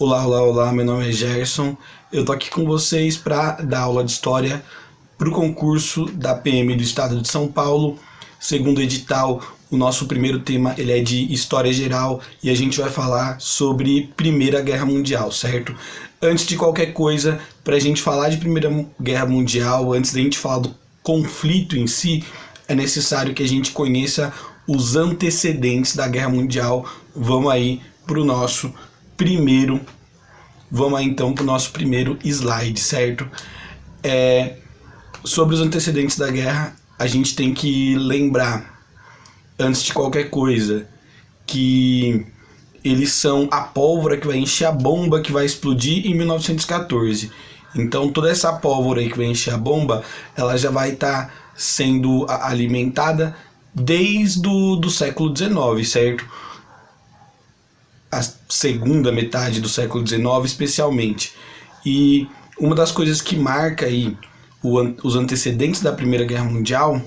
Olá, olá, olá, meu nome é Gerson. Eu tô aqui com vocês para dar aula de história para o concurso da PM do Estado de São Paulo. Segundo edital, o nosso primeiro tema ele é de História Geral e a gente vai falar sobre Primeira Guerra Mundial, certo? Antes de qualquer coisa, para a gente falar de Primeira Guerra Mundial, antes da gente falar do conflito em si, é necessário que a gente conheça os antecedentes da Guerra Mundial. Vamos aí para o nosso primeiro slide, certo? Sobre os antecedentes da guerra, a gente tem que lembrar, antes de qualquer coisa, que eles são a pólvora que vai encher a bomba que vai explodir em 1914. Então toda essa pólvora aí que vai encher a bomba, ela já vai estar sendo alimentada desde do século XIX, certo? A segunda metade do século XIX especialmente. E uma das coisas que marca aí os antecedentes da Primeira Guerra Mundial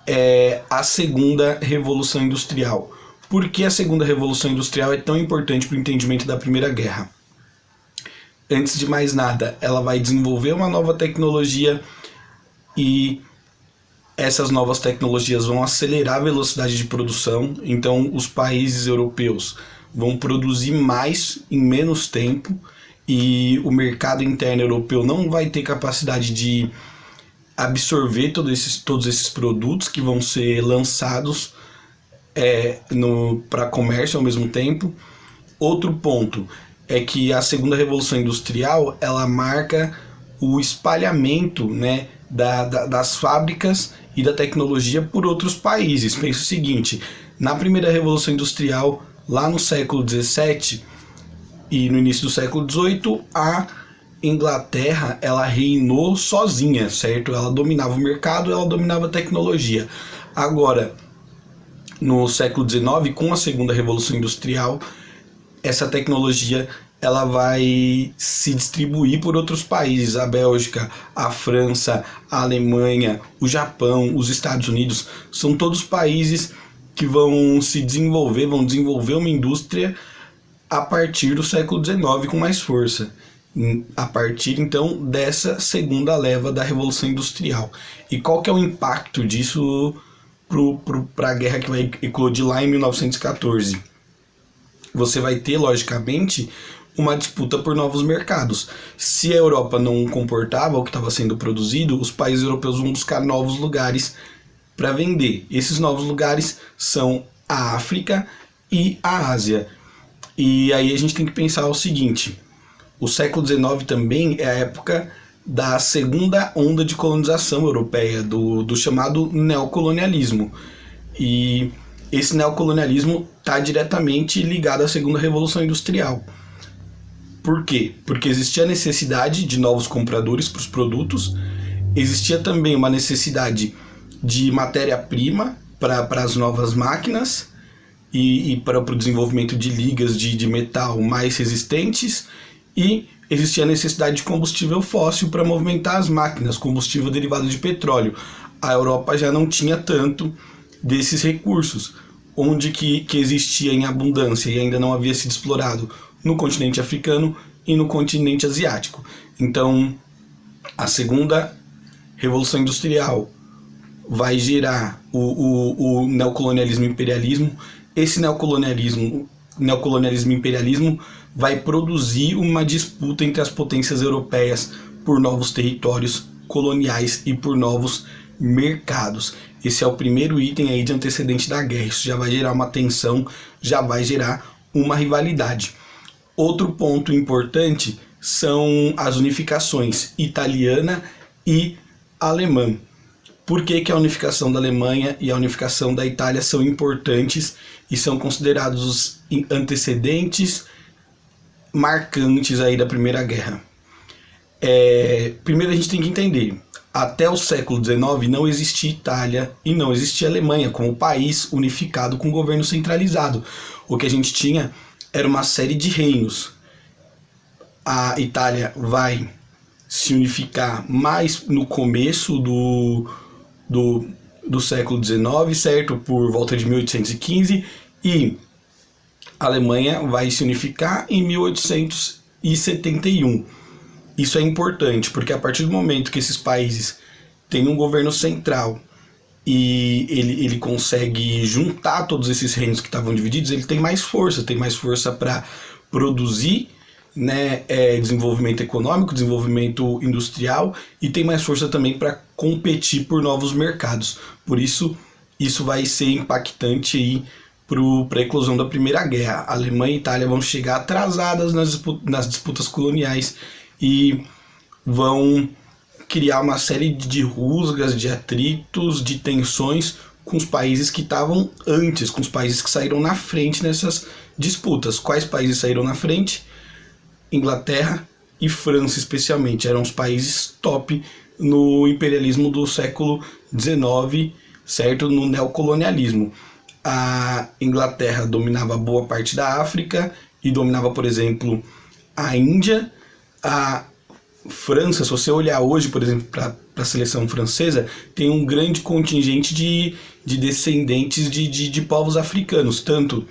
é a Segunda Revolução Industrial. Por que a Segunda Revolução Industrial é tão importante para o entendimento da Primeira Guerra? Antes de mais nada, ela vai desenvolver uma nova tecnologia e essas novas tecnologias vão acelerar a velocidade de produção. Então os países europeus vão produzir mais em menos tempo e o mercado interno europeu não vai ter capacidade de absorver todos esses produtos que vão ser lançados para comércio ao mesmo tempo. Outro ponto é que a Segunda Revolução Industrial ela marca o espalhamento, né, das fábricas e da tecnologia por outros países. Pensa o seguinte, na Primeira Revolução Industrial, lá no século XVII e no início do século XVIII, a Inglaterra ela reinou sozinha, certo? Ela dominava o mercado, ela dominava a tecnologia. Agora, no século XIX, com a Segunda Revolução Industrial, essa tecnologia ela vai se distribuir por outros países, a Bélgica, a França, a Alemanha, o Japão, os Estados Unidos, são todos países que vão se desenvolver, vão desenvolver uma indústria a partir do século XIX com mais força, a partir então dessa segunda leva da Revolução Industrial. E qual que é o impacto disso para a guerra que vai eclodir lá em 1914? Você vai ter, logicamente, uma disputa por novos mercados. Se a Europa não comportava o que estava sendo produzido, os países europeus vão buscar novos lugares para vender. Esses novos lugares são a África e a Ásia. E aí a gente tem que pensar o seguinte, o século XIX também é a época da segunda onda de colonização europeia, do chamado neocolonialismo. E esse neocolonialismo está diretamente ligado à Segunda Revolução Industrial. Por quê? Porque existia a necessidade de novos compradores para os produtos, existia também uma necessidade de matéria-prima para as novas máquinas e para o desenvolvimento de ligas de metal mais resistentes, e existia a necessidade de combustível fóssil para movimentar as máquinas, combustível derivado de petróleo. A Europa já não tinha tanto desses recursos, onde que existia em abundância e ainda não havia sido explorado no continente africano e no continente asiático. Então, a Segunda Revolução Industrial vai gerar o neocolonialismo e imperialismo. Esse neocolonialismo e imperialismo vai produzir uma disputa entre as potências europeias por novos territórios coloniais e por novos mercados. Esse é o primeiro item aí de antecedente da guerra. Isso já vai gerar uma tensão, já vai gerar uma rivalidade. Outro ponto importante são as unificações italiana e alemã. Por que a unificação da Alemanha e a unificação da Itália são importantes e são considerados os antecedentes marcantes aí da Primeira Guerra? Primeiro a gente tem que entender, até o século XIX não existia Itália e não existia Alemanha como país unificado com governo centralizado. O que a gente tinha era uma série de reinos. A Itália vai se unificar mais no começo do século XIX, certo? Por volta de 1815, e a Alemanha vai se unificar em 1871. Isso é importante, porque a partir do momento que esses países têm um governo central e ele consegue juntar todos esses reinos que estavam divididos, ele tem mais força para produzir, né, desenvolvimento econômico, desenvolvimento industrial, e tem mais força também para competir por novos mercados. Por isso, isso vai ser impactante aí para a eclosão da Primeira Guerra. A Alemanha e a Itália vão chegar atrasadas nas disputas coloniais e vão criar uma série de rusgas, de atritos, de tensões com os países que estavam antes, com os países que saíram na frente nessas disputas. Quais países saíram na frente? Inglaterra e França, especialmente. Eram os países top no imperialismo do século XIX, certo? No neocolonialismo. A Inglaterra dominava boa parte da África e dominava, por exemplo, a Índia. A França, se você olhar hoje, por exemplo, para a seleção francesa, tem um grande contingente de descendentes de povos africanos, tanto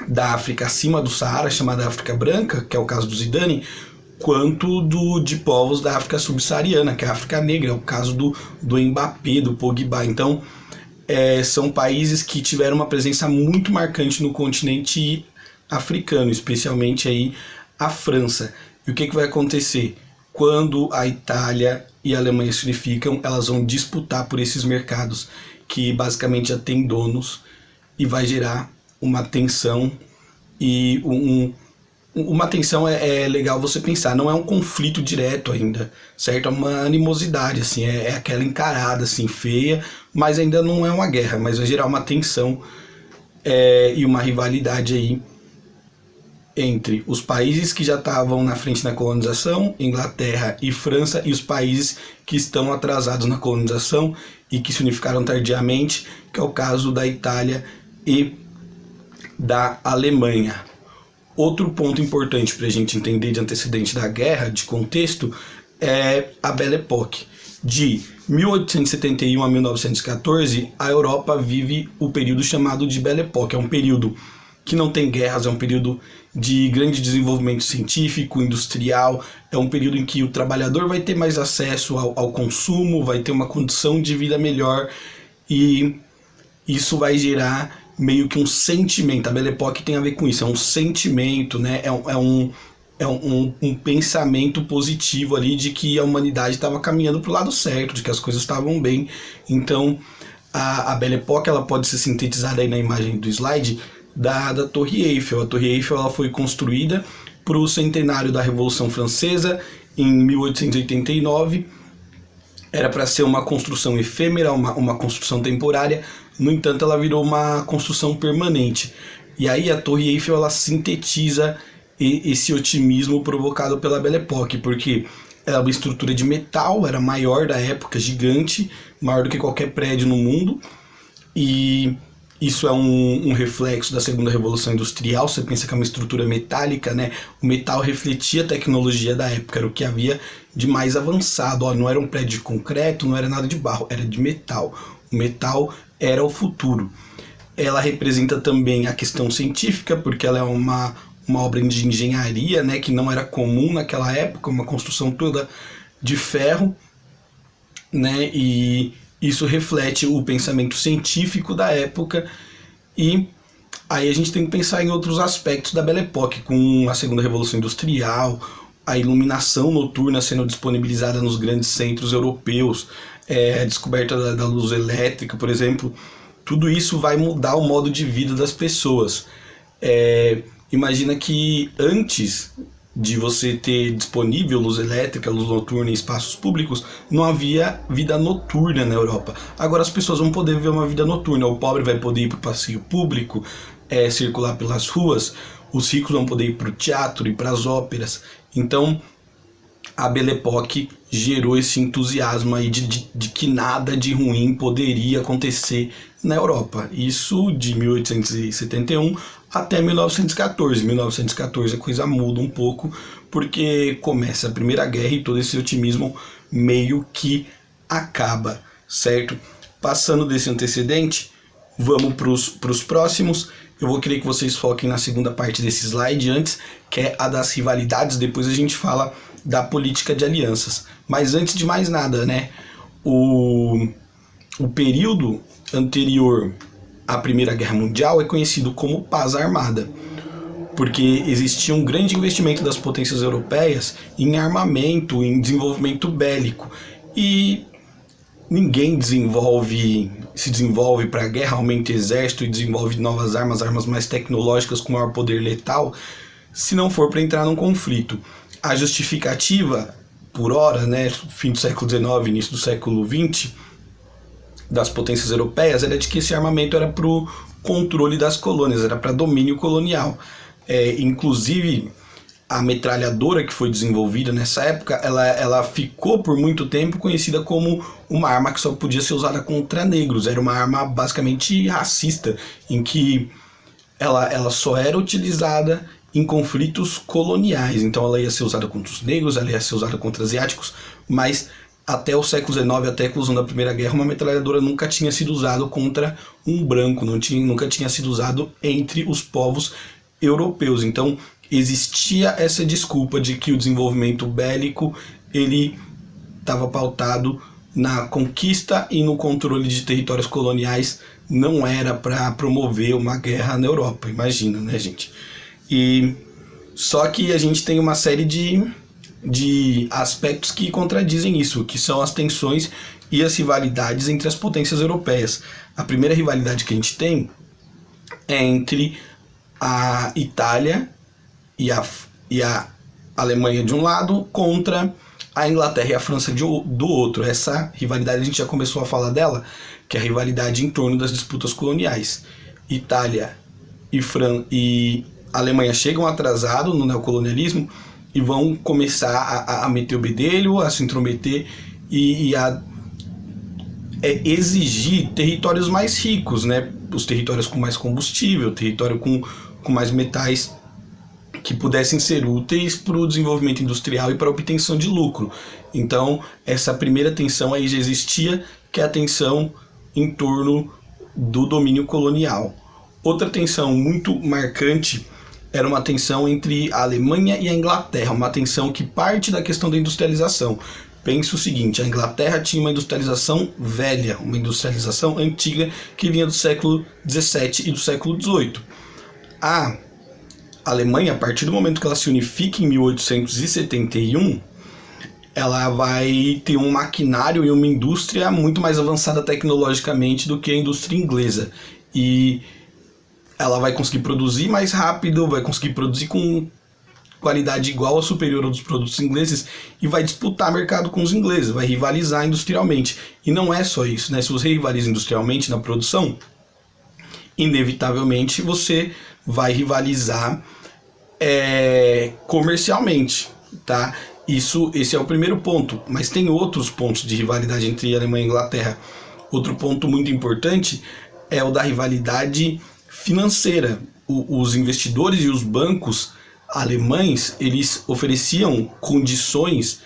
da África acima do Saara, chamada África Branca, que é o caso do Zidane, quanto de povos da África subsaariana, que é a África Negra, é o caso do Mbappé, do Pogba. Então, são países que tiveram uma presença muito marcante no continente africano, especialmente aí a França. E o que vai acontecer? Quando a Itália e a Alemanha se unificam, elas vão disputar por esses mercados que basicamente já tem donos, e vai gerar uma tensão. E uma tensão é legal você pensar, não é um conflito direto ainda, certo? É uma animosidade, assim, é aquela encarada assim, feia, mas ainda não é uma guerra, mas vai gerar uma tensão e uma rivalidade aí entre os países que já estavam na frente na colonização, Inglaterra e França, e os países que estão atrasados na colonização e que se unificaram tardiamente, que é o caso da Itália e da Alemanha. Outro ponto importante para a gente entender de antecedente da guerra, de contexto, é a Belle Époque. De 1871 a 1914, a Europa vive o período chamado de Belle Époque. É um período que não tem guerras, é um período de grande desenvolvimento científico, industrial, é um período em que o trabalhador vai ter mais acesso ao consumo, vai ter uma condição de vida melhor, e isso vai gerar meio que um sentimento. A Belle Époque tem a ver com isso, é um sentimento, né? É um pensamento positivo ali de que a humanidade estava caminhando para o lado certo, de que as coisas estavam bem. Então, a Belle Époque, ela pode ser sintetizada aí na imagem do slide da Torre Eiffel. A Torre Eiffel, ela foi construída para o centenário da Revolução Francesa em 1889. Era para ser uma construção efêmera, uma construção temporária. No entanto, ela virou uma construção permanente. E aí a Torre Eiffel, ela sintetiza esse otimismo provocado pela Belle Époque, porque ela é uma estrutura de metal, era maior da época, gigante, maior do que qualquer prédio no mundo, e isso é um reflexo da segunda revolução industrial. Você pensa que é uma estrutura metálica, né? O metal refletia a tecnologia da época, era o que havia de mais avançado. Não era um prédio de concreto, não era nada de barro, era de metal. O metal era o futuro. Ela representa também a questão científica, porque ela é uma obra de engenharia, né, que não era comum naquela época, uma construção toda de ferro, né, e isso reflete o pensamento científico da época. E aí a gente tem que pensar em outros aspectos da Belle Époque, com a segunda revolução industrial, a iluminação noturna sendo disponibilizada nos grandes centros europeus, a descoberta da luz elétrica, por exemplo. Tudo isso vai mudar o modo de vida das pessoas. Imagina que antes de você ter disponível luz elétrica, luz noturna em espaços públicos, não havia vida noturna na Europa. Agora as pessoas vão poder viver uma vida noturna. O pobre vai poder ir para o passeio público, circular pelas ruas, os ricos vão poder ir para o teatro e para as óperas. Então a Belle Époque gerou esse entusiasmo aí de que nada de ruim poderia acontecer na Europa. Isso de 1871 até 1914. 1914 a coisa muda um pouco, porque começa a Primeira Guerra e todo esse otimismo meio que acaba, certo? Passando desse antecedente, vamos para os próximos. eu vou querer que vocês foquem na segunda parte desse slide antes, que é a das rivalidades, depois a gente fala da política de alianças. Mas antes de mais nada, né, o período anterior à Primeira Guerra Mundial é conhecido como paz armada, porque existia um grande investimento das potências europeias em armamento, em desenvolvimento bélico, e ninguém se desenvolve para a guerra, aumenta o exército e desenvolve novas armas, armas mais tecnológicas com maior poder letal, se não for para entrar num conflito. A justificativa, por hora, né, fim do século XIX, início do século XX, das potências europeias, era de que esse armamento era para o controle das colônias, era para domínio colonial. Inclusive, a metralhadora que foi desenvolvida nessa época, ela ficou por muito tempo conhecida como uma arma que só podia ser usada contra negros. Era uma arma basicamente racista, em que ela só era utilizada em conflitos coloniais. Então ela ia ser usada contra os negros, ela ia ser usada contra asiáticos, mas até o século XIX, até a eclosão da Primeira Guerra, uma metralhadora nunca tinha sido usada contra um branco, nunca tinha sido usado entre os povos europeus. Então existia essa desculpa de que o desenvolvimento bélico ele estava pautado na conquista e no controle de territórios coloniais, não era para promover uma guerra na Europa, imagina, né, gente? E só que a gente tem uma série de aspectos que contradizem isso, que são as tensões e as rivalidades entre as potências europeias. A primeira rivalidade que a gente tem é entre a Itália e a Alemanha de um lado contra a Inglaterra e a França do outro. Essa rivalidade a gente já começou a falar dela, que é a rivalidade em torno das disputas coloniais. Itália e Alemanha chegam atrasados no neocolonialismo e vão começar a meter o bedelho, a se intrometer e a exigir territórios mais ricos, né? Os territórios com mais combustível, território com mais metais que pudessem ser úteis para o desenvolvimento industrial e para a obtenção de lucro. Então, essa primeira tensão aí já existia, que é a tensão em torno do domínio colonial. Outra tensão muito marcante era uma tensão entre a Alemanha e a Inglaterra, uma tensão que parte da questão da industrialização. Pense o seguinte, a Inglaterra tinha uma industrialização velha, uma industrialização antiga que vinha do século XVII e do século XVIII. A Alemanha, a partir do momento que ela se unifica em 1871, ela vai ter um maquinário e uma indústria muito mais avançada tecnologicamente do que a indústria inglesa. E ela vai conseguir produzir mais rápido, vai conseguir produzir com qualidade igual ou superior aos produtos ingleses e vai disputar mercado com os ingleses, vai rivalizar industrialmente. E não é só isso, né? Se você rivaliza industrialmente na produção, inevitavelmente você vai rivalizar comercialmente, tá? Esse é o primeiro ponto, mas tem outros pontos de rivalidade entre Alemanha e Inglaterra. Outro ponto muito importante é o da rivalidade financeira. Os investidores e os bancos alemães, eles ofereciam condições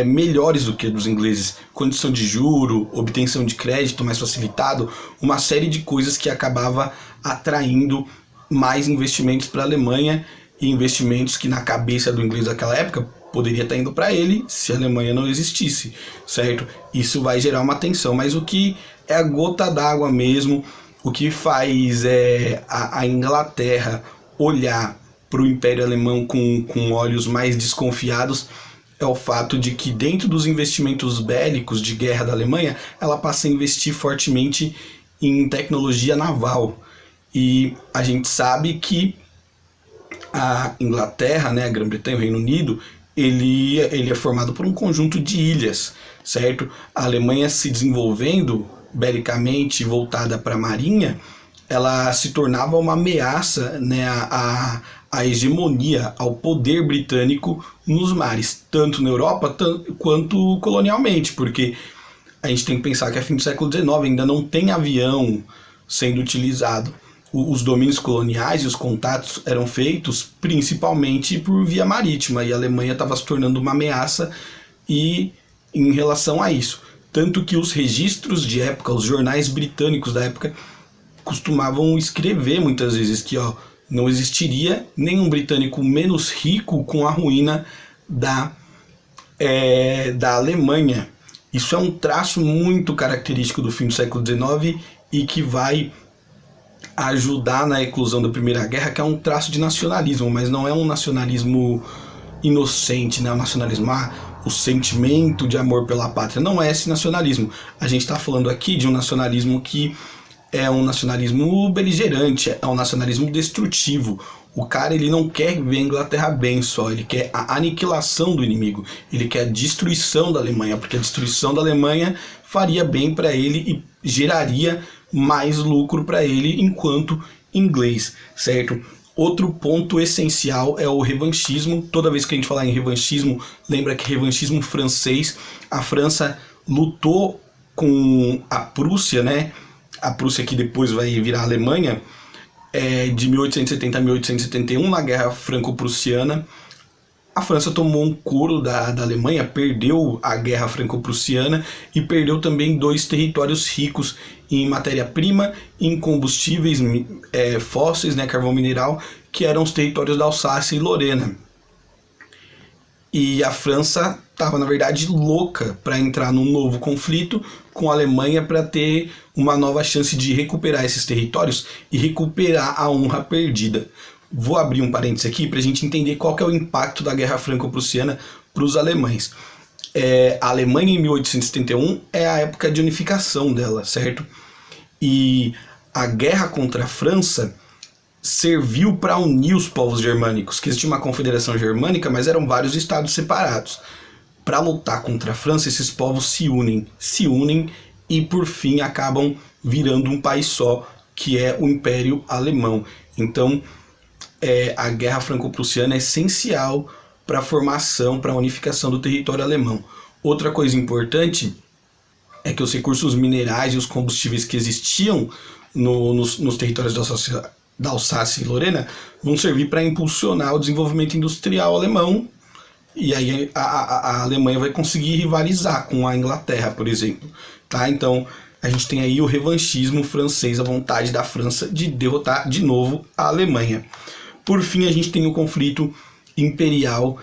melhores do que dos ingleses, condição de juro, obtenção de crédito mais facilitado, uma série de coisas que acabava atraindo mais investimentos para a Alemanha, e investimentos que na cabeça do inglês daquela época poderia estar indo para ele se a Alemanha não existisse, certo? Isso vai gerar uma tensão, mas o que é a gota d'água mesmo, o que faz a Inglaterra olhar para o Império Alemão com olhos mais desconfiados é o fato de que dentro dos investimentos bélicos de guerra da Alemanha, ela passa a investir fortemente em tecnologia naval. E a gente sabe que a Inglaterra, né, a Grã-Bretanha, o Reino Unido, ele é formado por um conjunto de ilhas, certo? A Alemanha se desenvolvendo belicamente voltada para a marinha, ela se tornava uma ameaça, né, à hegemonia, ao poder britânico nos mares, tanto na Europa quanto colonialmente, porque a gente tem que pensar que a fim do século XIX ainda não tem avião sendo utilizado. Os domínios coloniais e os contatos eram feitos principalmente por via marítima, e a Alemanha estava se tornando uma ameaça em relação a isso. Tanto que os registros de época, os jornais britânicos da época, costumavam escrever muitas vezes que não existiria nenhum britânico menos rico com a ruína da Alemanha. Isso é um traço muito característico do fim do século XIX e que vai ajudar na eclosão da Primeira Guerra, que é um traço de nacionalismo, mas não é um nacionalismo inocente, né? O nacionalismo, o sentimento de amor pela pátria. Não é esse nacionalismo. A gente está falando aqui de um nacionalismo que é um nacionalismo beligerante, é um nacionalismo destrutivo. O cara, ele não quer ver a Inglaterra bem só, ele quer a aniquilação do inimigo, ele quer a destruição da Alemanha, porque a destruição da Alemanha faria bem para ele e geraria mais lucro para ele enquanto inglês, certo? Outro ponto essencial é o revanchismo. Toda vez que a gente falar em revanchismo, lembra que revanchismo francês, a França lutou com a Prússia, né? A Prússia que depois vai virar a Alemanha, de 1870 a 1871, na Guerra Franco-Prussiana. A França tomou um couro da Alemanha, perdeu a Guerra Franco-Prussiana e perdeu também 2 territórios ricos em matéria-prima, em combustíveis fósseis, né, carvão mineral, que eram os territórios da Alsácia e Lorena. E a França estava, na verdade, louca para entrar num novo conflito com a Alemanha para ter uma nova chance de recuperar esses territórios e recuperar a honra perdida. Vou abrir um parênteses aqui para a gente entender qual que é o impacto da Guerra Franco-Prussiana para os alemães. A Alemanha, em 1871, é a época de unificação dela, certo? E a guerra contra a França serviu para unir os povos germânicos, que existia uma confederação germânica, mas eram vários estados separados. Para lutar contra a França, esses povos se unem e, por fim, acabam virando um país só, que é o Império Alemão. Então, a Guerra Franco-Prussiana é essencial para a formação, para a unificação do território alemão. Outra coisa importante é que os recursos minerais e os combustíveis que existiam nos territórios da Alsácia e Lorena vão servir para impulsionar o desenvolvimento industrial alemão, e aí a Alemanha vai conseguir rivalizar com a Inglaterra, por exemplo. Tá? Então, a gente tem aí o revanchismo francês, a vontade da França de derrotar de novo a Alemanha. Por fim, a gente tem o conflito imperial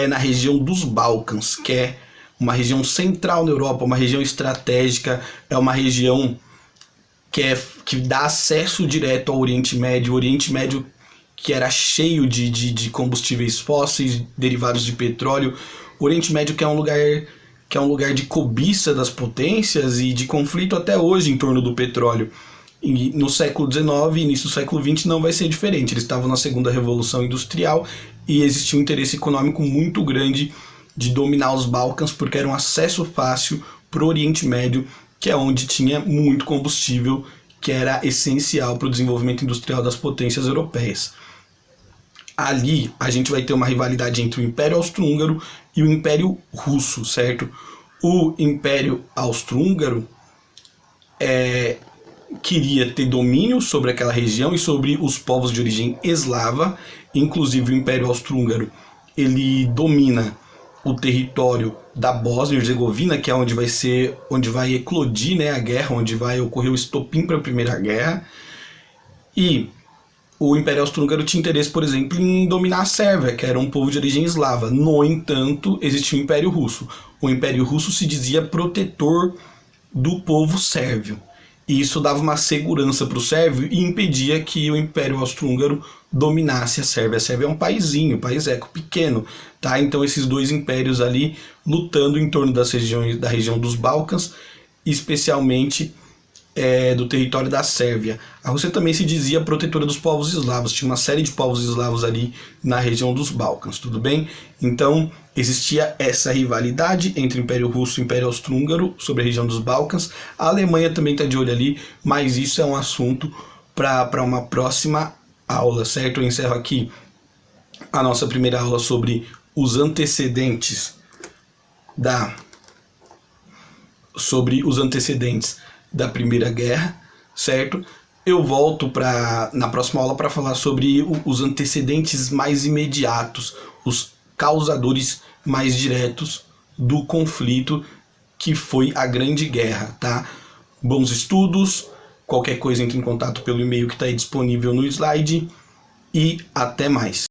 na região dos Balcãs, que é uma região central na Europa, uma região estratégica, é uma região que dá acesso direto ao Oriente Médio. O Oriente Médio que era cheio de combustíveis fósseis, derivados de petróleo. O Oriente Médio que é um lugar de cobiça das potências e de conflito até hoje em torno do petróleo. E no século XIX e início do século XX não vai ser diferente. Eles estavam na segunda revolução industrial e existia um interesse econômico muito grande de dominar os Balcãs, porque era um acesso fácil para o Oriente Médio, que é onde tinha muito combustível, que era essencial para o desenvolvimento industrial das potências europeias. Ali a gente vai ter uma rivalidade entre o Império Austro-Húngaro e o Império Russo, certo? O Império Austro-Húngaro queria ter domínio sobre aquela região e sobre os povos de origem eslava. Inclusive o Império Austro-Húngaro, ele domina o território da Bósnia e Herzegovina, que é onde vai eclodir, né, a guerra, onde vai ocorrer o estopim para a Primeira Guerra. E o Império Austro-Húngaro tinha interesse, por exemplo, em dominar a Sérvia, que era um povo de origem eslava. No entanto, existia o Império Russo. O Império Russo se dizia protetor do povo sérvio. E isso dava uma segurança para o sérvio e impedia que o Império Austro-Húngaro dominasse a Sérvia. A Sérvia é um paísinho, pequeno, tá? Então esses dois impérios ali lutando em torno da região dos Balcãs, especialmente do território da Sérvia. A Rússia também se dizia protetora dos povos eslavos, tinha uma série de povos eslavos ali na região dos Balcãs, tudo bem? Então existia essa rivalidade entre o Império Russo e o Império Austro-Húngaro sobre a região dos Balcãs. A Alemanha também está de olho ali, mas isso é um assunto para uma próxima aula, certo? Eu encerro aqui a nossa primeira aula sobre os antecedentes da Primeira Guerra, certo? Eu volto na próxima aula para falar sobre os antecedentes mais imediatos, os causadores mais diretos do conflito que foi a Grande Guerra, tá? Bons estudos, Qualquer coisa, entre em contato pelo e-mail que está aí disponível no slide. E até mais.